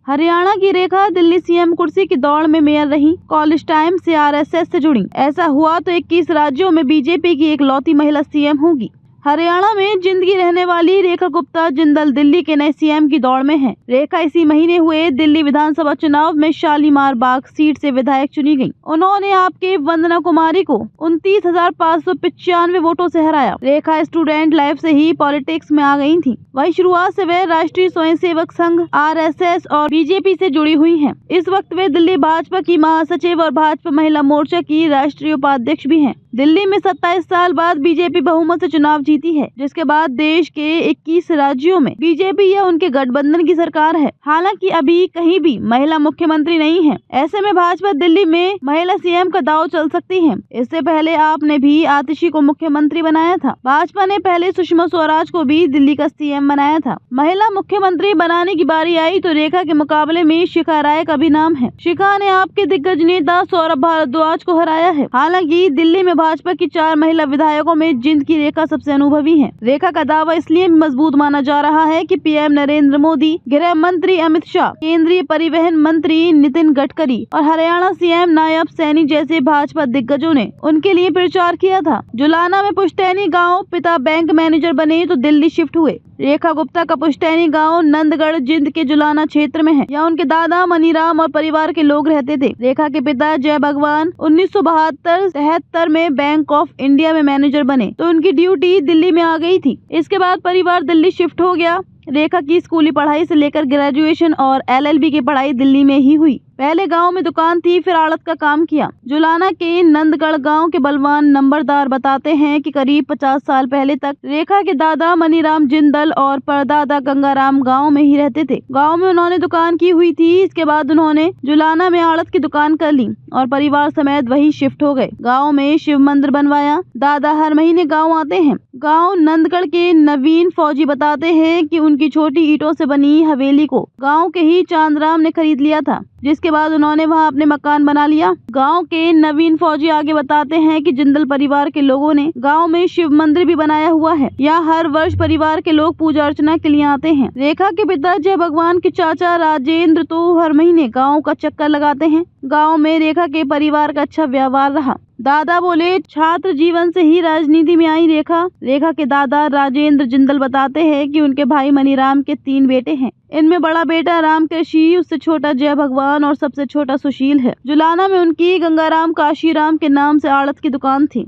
हरियाणा की रेखा दिल्ली सीएम कुर्सी की दौड़ में मेयर रही। कॉलेज टाइम से आरएसएस से जुड़ी। ऐसा हुआ तो 21 राज्यों में बीजेपी की इकलौती महिला सीएम होगी। हरियाणा में जिंदगी रहने वाली रेखा गुप्ता जिंदल दिल्ली के नए सीएम की दौड़ में हैं। रेखा इसी महीने हुए दिल्ली विधानसभा चुनाव में शालीमार बाग सीट से विधायक चुनी गयी। उन्होंने आपके वंदना कुमारी को 29,595 वोटों से हराया। रेखा स्टूडेंट लाइफ से ही पॉलिटिक्स में आ गयी थी। वहीं शुरुआत से वे राष्ट्रीय स्वयंसेवक संघ आरएसएस और बीजेपी से जुड़ी हुई हैं। इस वक्त वे दिल्ली भाजपा की महासचिव और भाजपा महिला मोर्चा की राष्ट्रीय उपाध्यक्ष भी हैं। दिल्ली में 27 साल बाद बीजेपी बहुमत से चुनाव जीती है, जिसके बाद देश के 21 राज्यों में बीजेपी या उनके गठबंधन की सरकार है। हालांकि अभी कहीं भी महिला मुख्यमंत्री नहीं है। ऐसे में भाजपा दिल्ली में महिला सीएम का दांव चल सकती है। इससे पहले आपने भी आतिशी को मुख्यमंत्री बनाया था। भाजपा ने पहले सुषमा स्वराज को भी दिल्ली का सीएम बनाया था। महिला मुख्यमंत्री बनाने की बारी आई तो रेखा के मुकाबले में शिखा राय का भी नाम है। शिखा ने आपके दिग्गज नेता सौरभ भारद्वाज को हराया है। हालांकि दिल्ली में भाजपा की 4 महिला विधायकों में जिंद की रेखा सबसे अनुभवी है। रेखा का दावा इसलिए मजबूत माना जा रहा है कि पीएम नरेंद्र मोदी, गृह मंत्री अमित शाह, केंद्रीय परिवहन मंत्री नितिन गडकरी और हरियाणा सीएम नायब सैनी जैसे भाजपा दिग्गजों ने उनके लिए प्रचार किया था। जुलाना में पुश्तैनी गांव पिता बैंक मैनेजर बने तो दिल्ली शिफ्ट हुए। रेखा गुप्ता का पुश्तैनी गांव नंदगढ़ जिंद के जुलाना क्षेत्र में है। यहाँ उनके दादा मनीराम और परिवार के लोग रहते थे। रेखा के पिता जय भगवान 1972-73 में बैंक ऑफ इंडिया में मैनेजर बने तो उनकी ड्यूटी दिल्ली में आ गई थी। इसके बाद परिवार दिल्ली शिफ्ट हो गया। रेखा की स्कूली पढ़ाई से लेकर ग्रेजुएशन और एलएलबी की पढ़ाई दिल्ली में ही हुई। पहले गांव में दुकान थी, फिर आड़त का काम किया। जुलाना के नंदगढ़ गांव के बलवान नंबरदार बताते हैं कि करीब 50 साल पहले तक रेखा के दादा मनीराम जिंदल और परदादा गंगाराम गांव में ही रहते थे। गांव में उन्होंने दुकान की हुई थी। इसके बाद उन्होंने जुलाना में आड़त की दुकान कर ली और परिवार समेत वहीं शिफ्ट हो गए। गाँव में शिव मंदिर बनवाया। दादा हर महीने गाँव आते हैं। गाँव नंदगढ़ के नवीन फौजी बताते हैं कि उनकी छोटी ईंटों से बनी हवेली को गाँव के ही चांदराम ने खरीद लिया था, जिसके बाद उन्होंने वहां अपने मकान बना लिया। गांव के नवीन फौजी आगे बताते हैं कि जिंदल परिवार के लोगों ने गांव में शिव मंदिर भी बनाया हुआ है। यहाँ हर वर्ष परिवार के लोग पूजा अर्चना के लिए आते हैं। रेखा के पिता जय भगवान के चाचा राजेंद्र तो हर महीने गाँव का चक्कर लगाते हैं। गाँव में रेखा के परिवार का अच्छा व्यवहार रहा। दादा बोले, छात्र जीवन से ही राजनीति में आई रेखा। रेखा के दादा राजेंद्र जिंदल बताते हैं कि उनके भाई मनीराम के 3 बेटे हैं। इनमें बड़ा बेटा राम कृषि, उससे छोटा जय भगवान और सबसे छोटा सुशील है। जुलाना में उनकी गंगाराम काशीराम के नाम से आड़त की दुकान थी।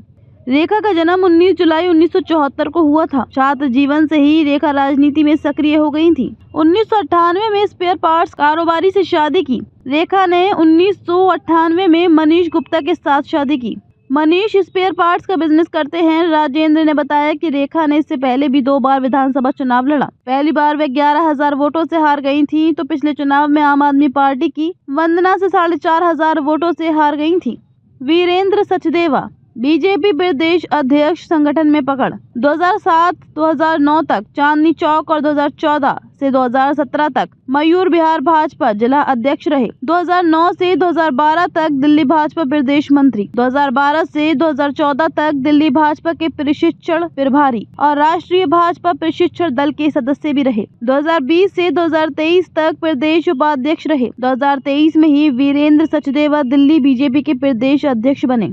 रेखा का जन्म 19 जुलाई 1974 को हुआ था। छात्र जीवन से ही रेखा राजनीति में सक्रिय हो गई थी। 1998 में स्पेयर पार्ट्स कारोबारी से शादी की। रेखा ने 1998 में मनीष गुप्ता के साथ शादी की। मनीष स्पेयर पार्ट्स का बिजनेस करते हैं। राजेंद्र ने बताया कि रेखा ने इससे पहले भी 2 बार विधानसभा चुनाव लड़ा। पहली बार वे 11,000 वोटों से हार गई थी तो पिछले चुनाव में आम आदमी पार्टी की वंदना से 4,500 वोटों से हार गई थी। वीरेंद्र सचदेवा बीजेपी प्रदेश अध्यक्ष, संगठन में पकड़। 2007-2009 तक चांदनी चौक और 2014 से 2017 तक मयूर विहार भाजपा जिला अध्यक्ष रहे। 2009 से 2012 तक दिल्ली भाजपा प्रदेश मंत्री। 2012 से 2014 तक दिल्ली भाजपा के प्रशिक्षण प्रभारी और राष्ट्रीय भाजपा प्रशिक्षण दल के सदस्य भी रहे। 2020 से 2023 तक प्रदेश उपाध्यक्ष रहे। 2023 में ही वीरेंद्र सचदेवा दिल्ली बीजेपी के प्रदेश अध्यक्ष बने।